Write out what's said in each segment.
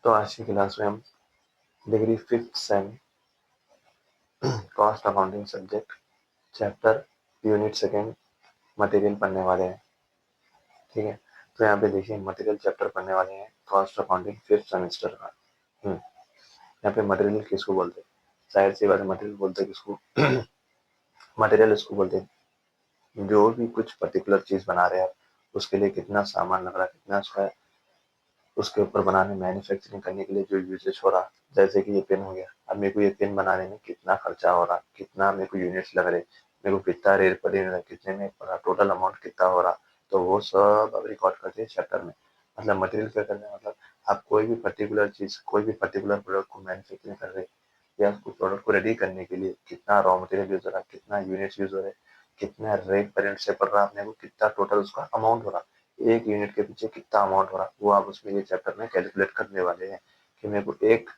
तो आज की क्लास में हम degree 5th same cost accounting subject chapter unit second material पढ़ने वाले हैं। ठीक है, तो यहाँ पे देखिए मटेरियल चैप्टर पढ़ने वाले हैं कॉस्ट अकाउंटिंग 5th सेमेस्टर का। यहाँ पे मटेरियल किसको बोलते हैं? जाहिर सी बात है, मटेरियल बोलते हैं किसको? मटेरियल इसको बोलते हैं जो भी कुछ पर्टिकुलर चीज बना रहे हैं आप, उसके लिए कितना सामान लग रहा है, कितना उसका उसके ऊपर बनाने मैन्युफैक्चरिंग करने के लिए जो यूजेस हो रहा। जैसे कि ये पेन हो गया, अब मेरे को ये पेन बनाने में कितना खर्चा हो रहा, कितना मेरे को यूनिट्स लग रहे, मेरे को कितना रेट पर कितने में पड़ा, टोटल अमाउंट कितना हो रहा, तो वो सब अब रिकॉर्ड करते हैं चैप्टर में। मतलब मटेरियल क्या करना है, मतलब आप कोई भी पर्टिकुलर चीज, कोई भी पर्टिकुलर प्रोडक्ट को मैन्युफैक्चरिंग कर रहे या उसको प्रोडक्ट को रेडी करने के लिए कितना रॉ मटेरियल यूज हो रहा, कितना यूनिट्स यूज हो रहे, कितना रेट पर यूनिट से पड़ रहा अपने को, कितना टोटल उसका अमाउंट हो रहा, एक यूनिट के पीछे कितना अमाउंट हो रहा, वो आप उसमें ये चैप्टर में कैलकुलेट करने वाले हैं कि मेरे को एक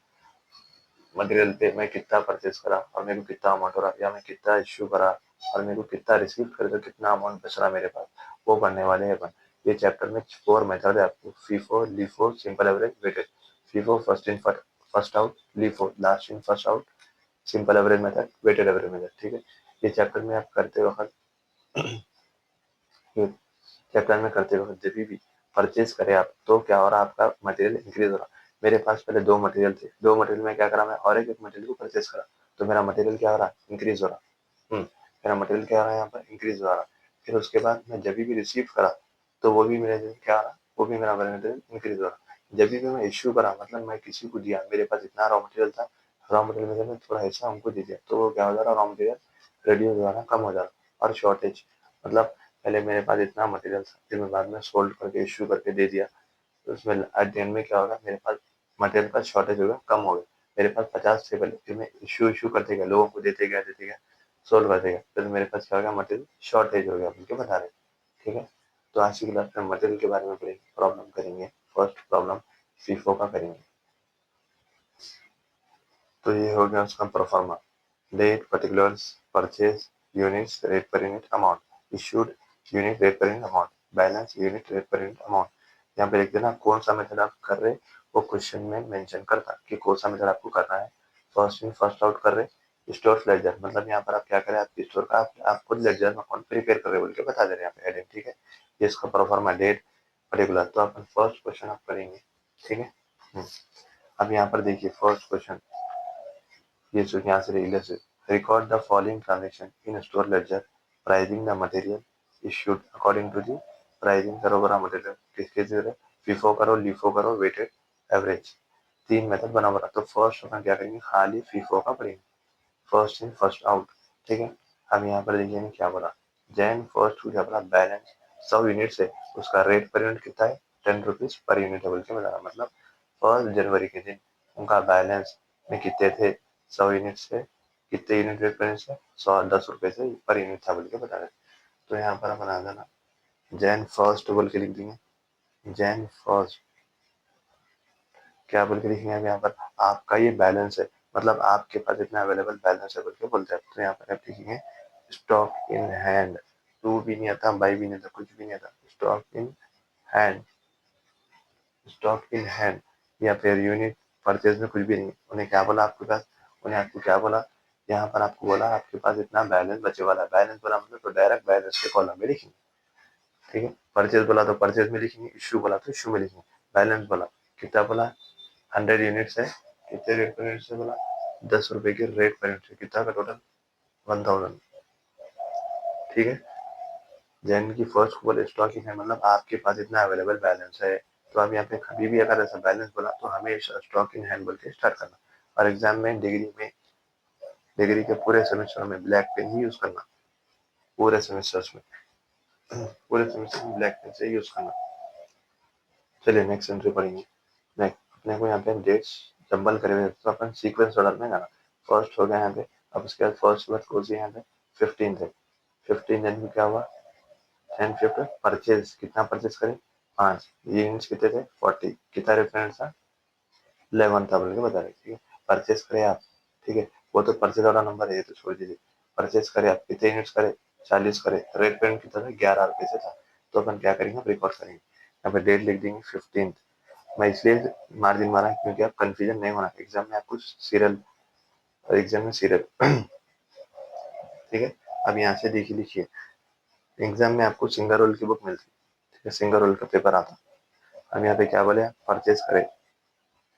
मटेरियल पे मैं कितना परचेज करा और मेरे को कितना अमाउंट हो रहा, या मैं कितना इश्यू करा और मेरे को कितना रिसीव करके कितना अमाउंट बच रहा मेरे पास, वो करने वाले हैं अपन। ये चैप्टर में 4 मेथड है आपको, FIFO, LIFO, simple average, weighted. FIFO first in first out, LIFO last in first out, simple average method, weighted average method. ठीक है, ये चैप्टर में आप करते वक्त चैप्टर में करते वक्त जब भी परचेज करें आप, तो क्या हो रहा, आपका मटेरियल इंक्रीज हो रहा। मेरे पास पहले 2 मटेरियल थे, 2 मटेरियल में क्या करा मैं, और एक मटेरियल को परचेज करा, तो मेरा मटेरियल क्या हो रहा, इंक्रीज हो रहा। मेरा मटेरियल क्या हो रहा है यहाँ पर, इंक्रीज हो रहा। फिर उसके बाद मैं जब भी रिसीव करा, तो वो भी मेरे क्या हो रहा, वो भी मेरा मटेरियल इंक्रीज हो रहा। जब भी मैं इश्यू करा, मतलब मैं किसी को दिया, मेरे पास इतना रॉ मटेरियल था, रॉ मटेरियल में मैं थोड़ा हिस्सा उनको दे दिया, तो वो क्या हो जा रहा, रॉ मटेरियल रिड्यूस हो रहा, कम हो जा रहा। और शॉर्टेज, मतलब पहले मेरे पास इतना मटेरियल था, फिर मैं बाद में सोल्ड करके इश्यू करके दे दिया, तो उसमें एट द एंड में क्या होगा, मेरे पास मटेरियल का शॉर्टेज होगा, कम हो गया। मेरे पास 50 से पहले, फिर मैं इश्यू करते गया, लोगों को देते गया, सोल्व करते गया, फिर मेरे पास क्या हो गया, मटेरियल शॉर्टेज हो गया, उनके बता रहे। ठीक है, तो आज की क्लास में मटेरियल के बारे में पढ़ेंगे, प्रॉब्लम करेंगे। फर्स्ट प्रॉब्लम फीफो का करेंगे। तो ये हो गया उसका proforma, date, particulars, purchase, units, rate per unit, amount, issued, unit, rate per unit, amount, balance, unit, rate per unit, amount. यहाँ पे लिख देना कौन सा मेथड आप कर रहे, वो क्वेश्चन में मेंशन करता कि कौन सा मेथड आपको करना है। फर्स्ट इन फर्स्ट आउट कर रहे, स्टोर लेजर, मतलब यहाँ पर आप क्या करें, आप स्टोर का आप खुद लेजर अकाउंट प्रिपेयर कर रहे बोल के बता दे रहे हैं यहाँ पे हेडिंग। ठीक है, ये इसका परफॉर्मा, डेट, पर्टिकुलर। तो अपन फर्स्ट क्वेश्चन आप करेंगे। ठीक है, अब यहाँ पर देखिए फर्स्ट क्वेश्चन, ये जो यहाँ से record the following transaction in store ledger, pricing the material issued according to the pricing. करो बरा मटेरियल किसके जरिए, फीफो करो, लीफो करो, वेटेड एवरेज, 3 मेथड बना बना। तो फर्स्ट अपन क्या करेंगे, खाली फीफो का पढ़ेंगे, फर्स्ट इन फर्स्ट आउट। ठीक है, अब यहाँ पर देखिए क्या बोला, जैन फर्स्ट को क्या बोला, बैलेंस 100 यूनिट से उसका रेट पर यूनिट कितना है, 10 रुपीज पर यूनिट है बोल के बताना। मतलब 1 जनवरी के दिन उनका बैलेंस में कितने थे, 100 यूनिट से कितने यूनिट रेट पर यूनिट से 110 रुपए से पर यूनिट था बोल के बता रहे। तो यहाँ पर बना देना जैन फर्स्ट बोल के लिख देंगे, जैन फर्स्ट क्या बोल के लिखेंगे, अब यहाँ पर आपका ये बैलेंस है, मतलब आपके पास इतना अवेलेबल बैलेंस है बोल के बोलते हैं। तो यहाँ पर आप लिखेंगे स्टॉक इन हैंड, टू भी नहीं आता, बाई भी नहीं आता, कुछ भी नहीं आता, stock in hand, stock in hand, या फिर यूनिट परचेज में कुछ भी नहीं। उन्हें क्या बोला आपके पास, उन्हें आपको क्या बोला, यहाँ पर आपको बोला आपके पास इतना बैलेंस बचे वाला है। बैलेंस बोला मतलब तो डायरेक्ट बैलेंस के कॉलम में लिखेंगे। ठीक है, परचेज बोला तो परचेज में लिखेंगे, इश्यू बोला तो इश्यू में लिखेंगे, बैलेंस बोला कितना बोला, 100 यूनिट्स है, कितने रेट पर यूनिट से बोला, 10 रुपए के रेट पर यूनिट से, कितना का टोटल 1000। ठीक है, जैन की फर्स्ट बोले स्टॉक है, मतलब आपके पास इतना अवेलेबल बैलेंस है। तो आप यहाँ पे कभी भी अगर ऐसा बैलेंस बोला तो हमेशा स्टॉक इन हैंड बोल के स्टार्ट करना। और एग्जाम में डिग्री के पूरे सेमेस्टर में ब्लैक पेन ही यूज करना, पूरे सेमेस्टर्स में, पूरे सेमेस्टर में ब्लैक पेन से यूज करना। चलिए नेक्स्ट एंट्री पढ़ेंगे। नेक्स्ट अपने को यहाँ पे डेट्स जंबल करे हुए, तो अपन सीक्वेंस ऑर्डर में जाना। फर्स्ट हो गया यहाँ पे, अब उसके बाद फर्स्ट बात कौन सी यहाँ पे, 15 थे, 15 दिन में क्या हुआ, 10 फिफ्थ परचेज, कितना परचेज करें, 5 यूनिट्स कितने थे, 40, कितना रेफरेंस था, 11 था बोल के बता रहे। ठीक है, परचेज करें आप, ठीक है, वो तो परचेज वाला नंबर है, ये तो छोड़ दीजिए। परचेज करें आप, कितने यूनिट्स करे, 40 करे, रेट पेमेंट कितना था, 11 रुपए से था। तो अपन क्या करेंगे, रिकॉर्ड करेंगे, यहाँ पे डेट लिख देंगे 15, मैं इसलिए मार्जिन मारा क्योंकि आप कंफ्यूजन नहीं होना, एग्जाम में आपको सीरियल और एग्जाम में सीरियल ठीक है। अब यहाँ से देखिए लिखिए, एग्जाम में आपको सिंगल रोल की बुक मिलती है, ठीक है, सिंगल रोल का पेपर आता। अब यहाँ पे क्या बोले, परचेज करे,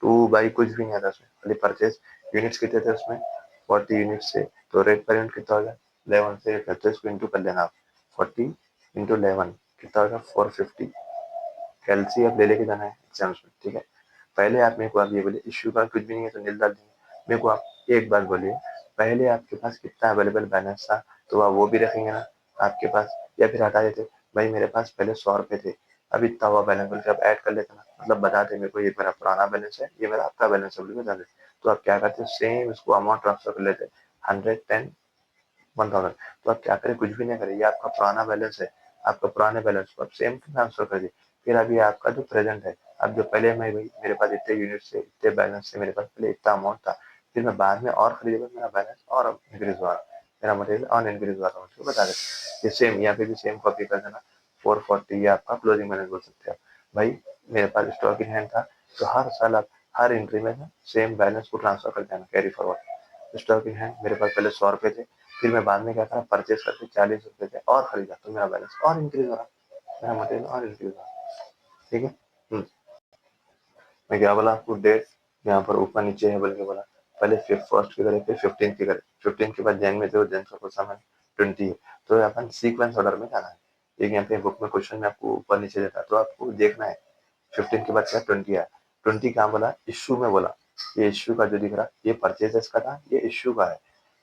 टू बाई कुछ भी नहीं आता उसमें, खाली परचेज। यूनिट्स कितने थे उसमें, 40 यूनिट्स से, तो रेट पर यूनिट कितना हो गया 11 से, तो इसको इंटू कर लेना आप, 40 इंटू 11 कितना होगा 450। कैलसी आप ले लेके जाना है एग्जाम्स में, ठीक है। पहले आप मेरे को आप ये बोलिए, इश्यू का कुछ भी नहीं है तो नील डाल देंगे। मेरे को आप एक बात बोलिए, पहले आपके पास कितना अवेलेबल बैलेंस था, तो आप वो भी रखेंगे ना आपके पास, या फिर हटा देते, भाई मेरे पास पहले 100 रुपए थे, अब इतना हुआ बैलेंस, बोल के आप ऐड कर लेते ना, मतलब बता दे मेरे को ये मेरा पुराना बैलेंस है, ये मेरा आपका बैलेंस है, बोल के बता दे। तो आप क्या करते, सेम इसको अमाउंट ट्रांसफर कर लेते, 110 1000। तो आप क्या करें, कुछ भी नहीं करें, ये आपका पुराना बैलेंस है, आपका पुराने बैलेंस को आप सेम ट्रांसफर कर दिए। फिर अभी आपका जो प्रेजेंट है, अब जो पहले मैं भाई मेरे पास इतने यूनिट से, इतने बैलेंस से, मेरे पास पहले इतना अमाउंट था, फिर मैं बाद में और खरीदेगा, मेरा बैलेंस और इंक्रीज हुआ, मेरा मटेरियल और इंक्रीज हुआ, मुझको बता देते। ये सेम यहाँ पे भी सेम कॉपी कर देना, 440 ये आपका क्लोजिंग बैलेंस बोल सकते हैं भाई। मेरे पास स्टॉक इन हैंड था, तो हर साल आप हर एंट्री में सेम बैलेंस को ट्रांसफर कर देना, carry forward. Stock in hand मेरे पास पहले 100 रुपए थे, फिर मैं बाद में क्या करा, परचेज करके 40 रुपए थे और खरीदा, तो मेरा बैलेंस और इंक्रीज हो रहा, मेरा मटेरियल और इंक्रीज हो रहा, ठीक है। मैं क्या बोला आपको, डेट यहाँ पर ऊपर नीचे है बोल के बोला, पहले फर्स्ट की करे, फिर 15 की करे, 15 के बाद जैन में थे, जैन का क्वेश्चन 20 है, तो अपन सीक्वेंस ऑर्डर में जाना है। एक यहाँ पे बुक में क्वेश्चन में आपको ऊपर नीचे देता है, तो आपको देखना है 15 के बाद क्या 20 है, 20 कहाँ बोला, इश्यू में बोला, ये इश्यू का जो दिख रहा ये परचेजेस का था, ये इश्यू का है।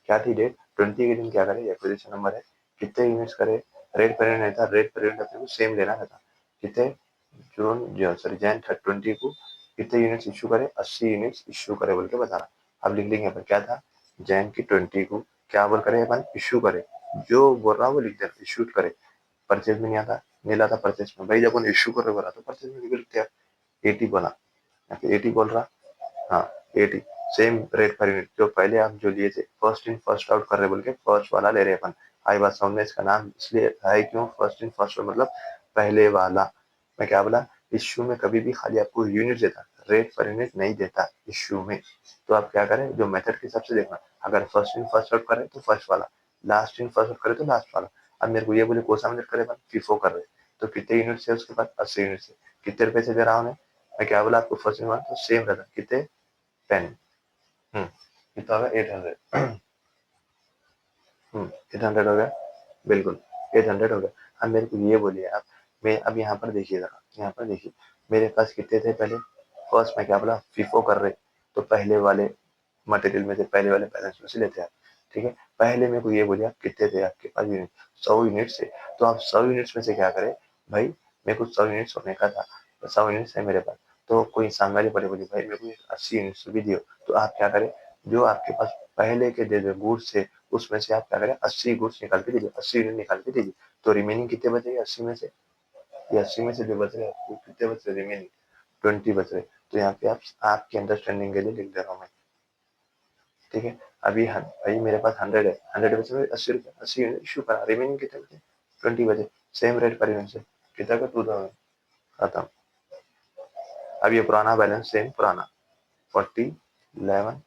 क्या थी डेट 20 के दिन, क्या करे, एक्विजिशन नंबर है, कितने यूनिट्स करे, रेट पर यूनिट नहीं था, रेट पर यूनिट अपने को सेम लेना था, कितने जून जो सॉरी जैन 20 को कितने यूनिट्स इश्यू करे, 80 यूनिट्स इश्यू करे बोल के बताना। अब लिख लेंगे अपन, क्या था जैन की 20 को क्या बोल करे अपन, इश्यू करे, जो बोल रहा वो लिख देना, इश्यूड करे। परचेज में नहीं आता, नहीं लाता परचेज में, भाई जब उन्हें इश्यू कर बोला तो परचेज में भी लिखते हैं, 80 बोला, यहाँ पे 80 बोल रहा, हाँ 80, सेम रेट पर यूनिट, जो पहले आप जो लिए थे, फर्स्ट इन फर्स्ट आउट कर रहे बोल के फर्स्ट वाला ले रहे अपन। आई बात समझ में, इसका नाम इसलिए है क्यों फर्स्ट इन फर्स्ट आउट, मतलब पहले वाला। मैं क्या बोला, इश्यू में कभी भी खाली आपको यूनिट देता, रेट पर यूनिट नहीं देता इश्यू में। तो आप क्या करें, जो मेथड के हिसाब से देखना, अगर फर्स्ट इन फर्स्ट आउट करे तो फर्स्ट वाला, लास्ट इन फर्स्ट आउट करे तो लास्ट वाला। अब मेरे को ये बोले कौन सा मेथड करे, फीफो कर रहे, तो कितने यूनिट से उसके बाद 80 यूनिट से, कितने रुपए से दे रहा हूँ मैं क्या बोला आपको, फर्स्ट इन वन तो सेम रहता, कितने 10, कितना होगा 800, 800 हो गया, बिल्कुल 800 हो गया। अब मेरे को ये बोलिए आप, मैं अब यहाँ पर देखिए जरा, यहाँ पर देखिए मेरे पास कितने थे पहले, फर्स्ट में क्या बोला फीफो कर रहे, तो पहले वाले मटेरियल में से, पहले वाले बैलेंस में से लेते हैं, ठीक है। पहले मेरे को ये बोलिए आप कितने थे आपके पास यूनिट, 100 यूनिट से, तो आप 100 यूनिट्स में से क्या करें भाई, मेरे को 100 यूनिट्स होने का था, 100 यूनिट्स है मेरे पास, तो कोई सांगाली पड़े बोली भाई मेरे को 80 यूनिट्स भी दियो, तो आप क्या करें, जो आपके पास पहले के दे दो गुड्स से, उसमें से आप क्या करें 80 गुड्स निकाल के दीजिए, 80 यूनिट निकाल के दीजिए, तो रिमेनिंग कितने बचेंगे 80 में से, ये 80 में से जो बच रहे हैं कितने बच रहे, रिमेनिंग 20 बच रहे। तो यहाँ पे आप आपकी अंडरस्टैंडिंग के लिए लिख दे रहा हूँ मैं, ठीक है। अभी भाई मेरे पास 100 है, 100 में से 80 रुपये, 80 यूनिट इशू करा, रिमेनिंग कितने बचे 20 बचे, सेम रेट पर यूनिट से, कितना का 2000 खत्म। अब ये पुराना बैलेंस सेम पुराना 40 11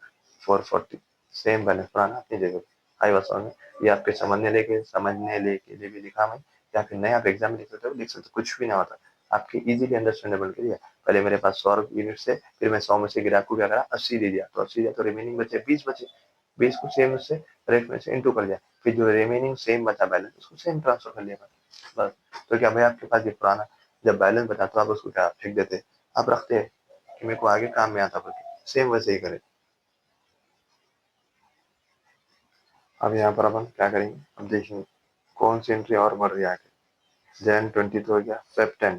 440, सेम बैलेंस पुराना अपनी जगह पे। आई बात समझ में, ये आपके समझने लेके लिए भी लिखा मैं, या फिर नए आप एग्जाम में लिख सकते हो, लिख सकते हो, कुछ भी ना होता, आपके इजीली अंडरस्टैंडेबल के लिए। पहले मेरे पास 100 यूनिट से, फिर मैं 100 में से गिरा को क्या करा 80 दे दिया, तो 80 दिया तो रिमेनिंग बचे 20 बचे, 20 को सेम उससे रेट में से इंटू कर दिया, फिर जो रिमेनिंग सेम बचा बैलेंस उसको सेम ट्रांसफर कर लिया बस। तो क्या भाई आपके पास ये पुराना जब बैलेंस बचा तो आप उसको क्या फेंक देते, आप रखते हैं कि मेरे को आगे काम में आता बोल, सेम वैसे ही करें। अब यहाँ पर अपन क्या करेंगे, अब देखेंगे कौन सी एंट्री और बढ़ रही है आगे। जैन 20 तो हो गया, फेब 10,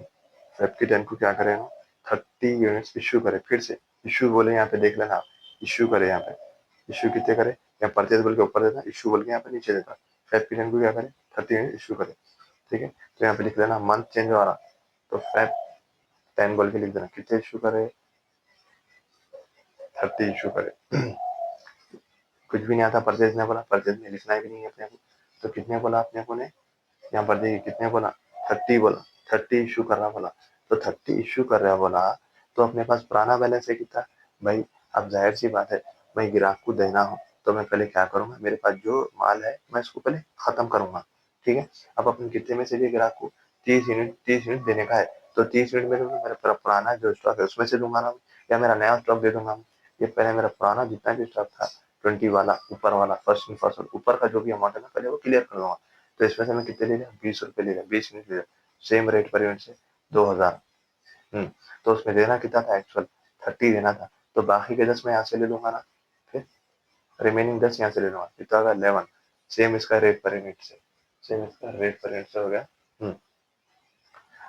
फेब की 10 को क्या करें हम, 30 यूनिट्स इश्यू करें, फिर से इश्यू बोले यहाँ पे देख लेना आप, इश्यू करे यहाँ पे, इश्यू कितने करे, या परचेज बोल के ऊपर देता, इश्यू बोल के यहाँ पे नीचे देता, फेब की 10 को क्या करें 30 यूनिट इश्यू करे, ठीक है। तो यहाँ पे लिख लेना मंथ चेंज हो रहा, तो फेब 10 बोल के लिख देना, कितने इश्यू करे 30 इश्यू करे। कुछ भी नहीं आता, परचेज ने बोला, परचेज में लिखना भी नहीं है अपने को, तो कितने बोला अपने को ने, यहाँ पर देखिए कितने बोला 30 बोला, 30 इशू कर रहा बोला, तो 30 इशू कर रहा बोला, तो अपने पास पुराना बैलेंस है कितना भाई। अब जाहिर सी बात है, मैं ग्राहक को देना हो तो मैं पहले क्या करूंगा, मेरे पास जो माल है मैं इसको पहले खत्म करूंगा, ठीक है। अब अपन कितने में से भी ग्राहक को 30 यूनिट देने का है, तो 30 यूनिट में मेरा पुराना जो स्टॉक है उसमें से दूंगा ना, या मेरा नया स्टॉक दे दूंगा। ये पहले मेरा पुराना जितना भी स्टॉक था 20 वाला, ऊपर वाला फर्स्ट इन फर्स्ट ऊपर का जो भी अमाउंट है ना, पहले वो क्लियर कर दूंगा। तो इसमें से मैं कितने ले लिया, 20 रुपए ले लिया, 20 यूनिट ले लिया, सेम रेट पर यूनिट से 2000। तो उसमें देना कितना था, एक्चुअल 30 देना था, तो बाकी के 10 मैं यहाँ से ले लूंगा ना, फिर रिमेनिंग 10 यहाँ से ले लूंगा, कितना होगा 11। सेम इसका रेट पर यूनिट से, सेम इसका रेट पर यूनिट से हो गया।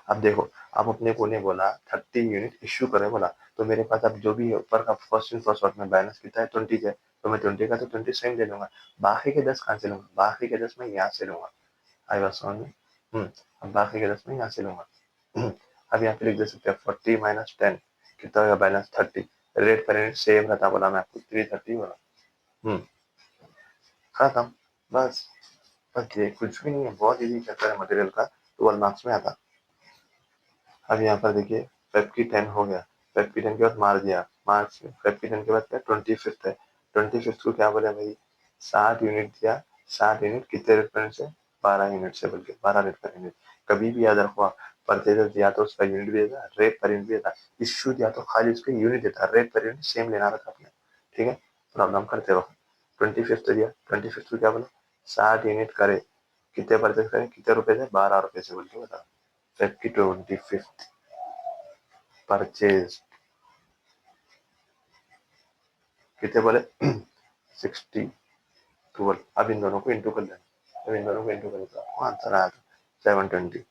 अब देखो, अब अपने को ने बोला 30 यूनिट इश्यू करे बोला, तो मेरे पास अब जो भी ऊपर का फर्स्ट इन फर्स्ट में बैलेंस कितना है 20 है, तो मैं 20 का तो 20 सेम ले लूंगा, बाकी के 10 कहाँ से लूंगा, बाकी के 10 मैं यहाँ से लूंगा। आई बात समझ में। अब बाकी के 10 मैं यहाँ से लूंगा। अब यहाँ पे लिख दे सकते हैं 40 माइनस 10 कितना होगा balance 30। Rate per unit same रहता बोला मैं आपको 330 बोला। खत्म, बस। बस ये कुछ भी नहीं है, बहुत इजी चैप्टर है मटेरियल का, 12 मार्क्स में आता। अब यहाँ पर देखिए फेब की 10 हो गया, फेब की 10 के बाद मार दिया, मार्च फेब की 10 के बाद क्या 25 है, 25 को क्या बोले भाई 60 यूनिट दिया, 60 यूनिट कितने रेट पर से 12 यूनिट से, बल्कि 12 रेट पर यूनिट। कभी भी याद रखो, परचेजर दिया तो उसका यूनिट भी देता, रेट पर यूनिट भी देता, इश्यू दिया तो खाली उसके यूनिट देता, रेट पर यूनिट सेम लेना रहता अपने, ठीक है। प्रॉब्लम करते वक्त 25 दिया, 25 को क्या बोला 60 यूनिट करे, कितने परचेज करे, कितने रुपए से 12 रुपए से, बोल के बता। फेब की 25 परचेज कितने बोले 60 12। अब इन दोनों को इंटू कर लेना, अब इन दोनों को इंटू करें तो आपको आंसर आया था 720।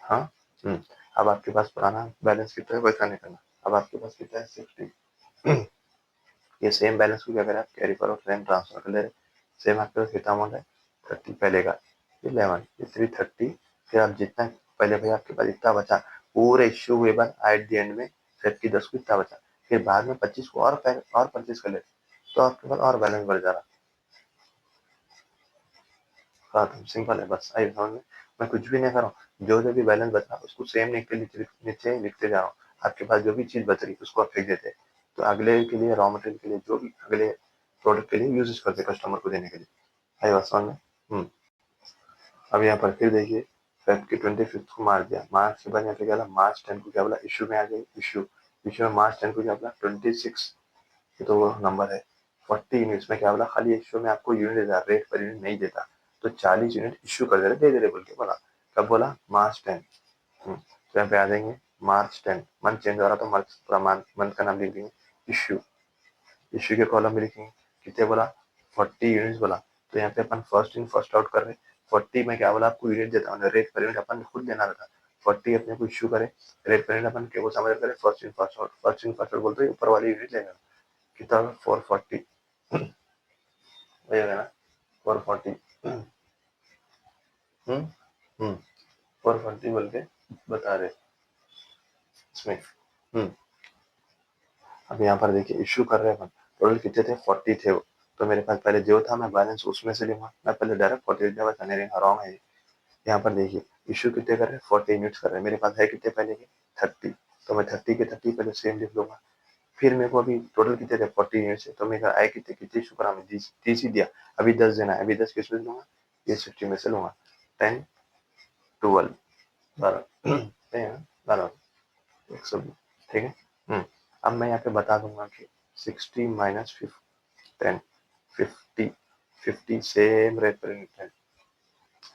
हाँ। अब आपके पास पुराना बैलेंस कितना है वैसा नहीं करना, अब आपके पास कितना है 60। ये सेम बैलेंस को क्या करें आप कैरी करो, सेम ट्रांसफर कर ले रहे, सेम आपके पास कितना अमाउंट है 30 पहले का, 11 ये 330। फिर आप जितना पहले भाई आपके पास इतना बचा, पूरे इश्यू हुए बाद एट द एंड में फेब की 10 को इतना बचा, फिर बाद में 25 को और परचेज कर लेते, तो आपके पास और बैलेंस बढ़ जा रहा। खत्म, सिंपल है, बस आई समझ में। मैं कुछ भी नहीं कर रहा हूँ, जो जो भी बैलेंस बचा उसको सेम लिख के नीचे लिखते जा रहा हूँ। आपके पास जो भी चीज बच रही उसको आप फेंक देते हैं, तो अगले के लिए रॉ मटेरियल के लिए जो भी अगले प्रोडक्ट के लिए यूज करते कस्टमर को देने के लिए। आई बात समझ में। अब यहाँ पर फिर देखिए फेब की 25 को मार दिया, मार्च के बाद यहाँ पे क्या बोला मार्च 10 को क्या बोला इशू में आ गई, इशू इशू में मार्च 10 को क्या बोला 26, ये तो वो नंबर है। 40 यूनिट्स में क्या बोला खाली इशू में आपको यूनिट देता, रेट पर यूनिट नहीं देता, तो 40 यूनिट इशू कर दे रहे बोल के बोला। कब बोला मार्च 10। तो यहाँ पे आ जाएंगे मार्च 10, मंथ चेंज हो रहा तो मंथ पूरा मंथ का नाम लिख देंगे इशू, इशू के कॉलम में लिखेंगे कितने बोला 40 यूनिट्स बोला, तो यहाँ पे अपन फर्स्ट इन फर्स्ट आउट कर रहे। 40 में क्या बोला आपको यूनिट देता हूँ, रेट पर यूनिट अपन खुद देना रहता, 40 अपने को इशू करे, रेट पर यूनिट अपन केवल समझ करें first in first out, first in first out बोलते ऊपर वाली यूनिट लेना, कितना 440 वही होगा ना 440। 440 बोल के बता रहे इसमें। अब यहाँ पर देखिए इश्यू कर रहे हैं अपन, टोटल कितने थे 40 थे वो, तो मेरे पास पहले जो था मैं बैलेंस उसमें से लूंगा, मैं पहले डायरेक्ट 40 जगह था नहीं रॉन्ग है। यहाँ पर देखिए इश्यू कितने कर रहे हैं 40 यूनिट्स कर रहे हैं, मेरे पास है कितने पहले के 30, तो मैं 30 के 30 पहले सेम लिख लूंगा। फिर मेरे को अभी टोटल कितने थे 40 यूनिट्स है, तो मेरे आए कितने कितने इशू करा मैं 30 ही दिया, अभी 10 देना है, अभी 10 किस में से लूंगा ये 60 में से लूंगा, 10 12 12 12 120, ठीक है। अब मैं यहाँ पे बता दूंगा कि 60 minus 10 50 50 same rate per unit है,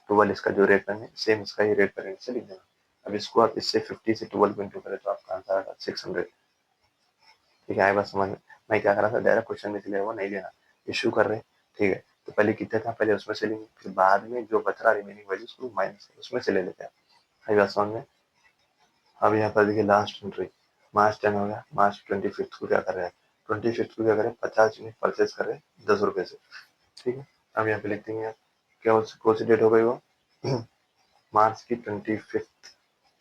12 इसका जो रेट पर है सेम इसका ही रेट पर यूनिट से लिख देना। अब इसको आप इससे 50 से 12 को इंटू करें तो आपका आंसर आएगा 600, ठीक है। आए बात समझ में। मैं क्या कर रहा था डायरेक्ट क्वेश्चन में चले वो नहीं लेना, इशू कर रहे, ठीक है, तो पहले कितने था पहले उसमें से लेंगे, फिर बाद में जो बच रहा रिमेनिंग वैल्यू उसको माइनस उसमें से ले लेते हैं। आई बात समझ में। अब यहाँ पर देखिए लास्ट एंट्री मार्च 10 हो गया, मार्च 25 को क्या कर रहे हैं 25 को क्या करें 50 यूनिट परचेज कर रहे हैं 10 रुपए से, ठीक है। अब यहाँ पे लिखते हैं क्या कौन सी डेट हो गई वो मार्च की 25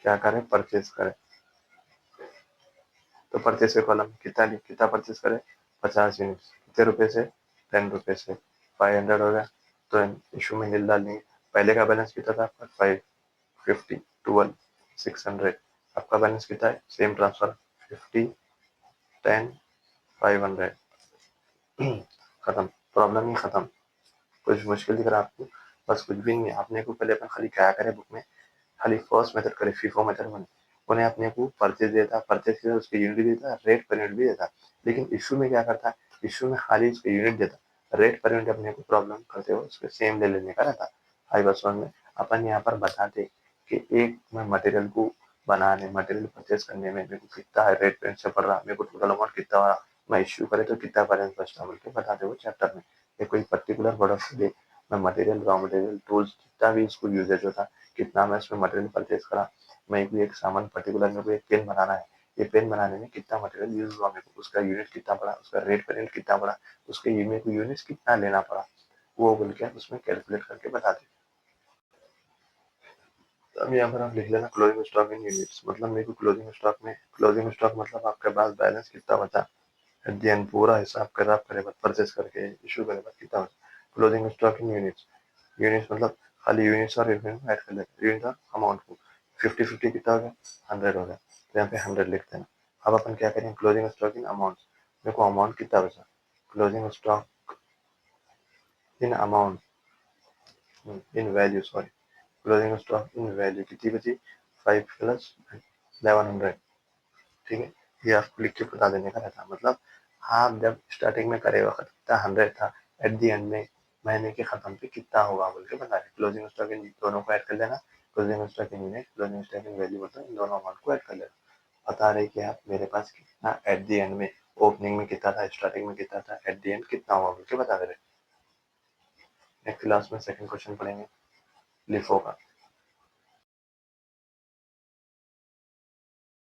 क्या करें परचेज करें, तो परचेज के कॉलम कितना परचेज करें 50 यूनिट, कितने रुपए से 10 रुपए से 500 हो गया, तो इशू में हिल डाल देंगे। पहले का बैलेंस कितना था आपका 550 12 600, आपका बैलेंस कितना है सेम ट्रांसफर 50, 10, 500 खत्म, प्रॉब्लम ही खत्म। कुछ मुश्किल दिख रहा है आपको? बस कुछ भी नहीं है, अपने को पहले अपन खाली क्या करें बुक में, खाली फर्स्ट मेथड करे, फीफो मेथड बने। उन्हें अपने को परचेज देता, परचेज के उसके यूनिट भी देता, रेट पर यूनिट भी देता। लेकिन इशू में क्या करता है, इशू में खाली उसके यूनिट देता, रेट पर यूनिट अपने को प्रॉब्लम करते हो उसके सेम ले लेने का रहता। हाई बस वन में अपन यहाँ पर बताते कि एक मैं मटेरियल को बनाने, मटेरियल परचेज करने में मेरे को कितना रेट पेरेंट से पड़ रहा, मेरे को टोटल अमाउंट कितना हो रहा, मैं इश्यू करे तो कितना बैलेंस बचता बोल के बताते हो चैप्टर में। ये कोई पर्टिकुलर प्रोडक्ट के लिए मैं मटेरियल, रॉ मटेरियल, टूल्स, जितना भी इसको यूजेज होता, कितना मैं इसमें मटेरियल परचेज करा, मैं भी एक सामान पर्टिकुलर मेरे को एक पेन बनाना है, ये पेन बनाने में कितना मटेरियल यूज हुआ मेरे को, उसका यूनिट कितना पड़ा, उसका रेट पर यूनिट कितना पड़ा, उसके मेरे को यूनिट्स कितना लेना पड़ा, वो बोल के उसमें कैलकुलेट करके बताते। तो अब यहाँ पर आप लिख लेना क्लोजिंग स्टॉक इन यूनिट्स, मतलब मेरे को क्लोजिंग स्टॉक में, क्लोजिंग स्टॉक मतलब आपके पास बैलेंस कितना बचा एट द एंड, पूरा हिसाब कर आप करे परचेज करके इशू करे कितना बचा। Closing stock in units, units मतलब खाली यूनिट्स और यूनिट ऐड कर लेते, यूनिट और अमाउंट को 50-50 कितना हो गया, 100 हो गया, तो यहाँ पे 100 लिख देना। अब अपन क्या करें, क्लोजिंग स्टॉक इन अमाउंट, मेरे को अमाउंट कितना बचा, closing stock in amount, in value sorry, closing stock in value कितनी बची, 5 प्लस 1100, ठीक है। ये आपको लिख के बता देने का रहता, मतलब आप जब स्टार्टिंग में करे वक्त कितना 100 था, एट दी एंड में महीने के खत्म पे कितना होगा बोल के बता रहे। क्लोजिंग स्टॉक इन दोनों को ऐड कर लेना, closing stock in unit, closing stock in value, मतलब इन दोनों अमाउंट को ऐड कर लेना। बता रहे कि आप मेरे पास कितना एट दी एंड में, ओपनिंग में कितना था, स्टार्टिंग में कितना था, एट दी एंड कितना हुआ बोल के बता दे रहे। नेक्स्ट क्लास में सेकंड क्वेश्चन पढ़ेंगे लिफो का।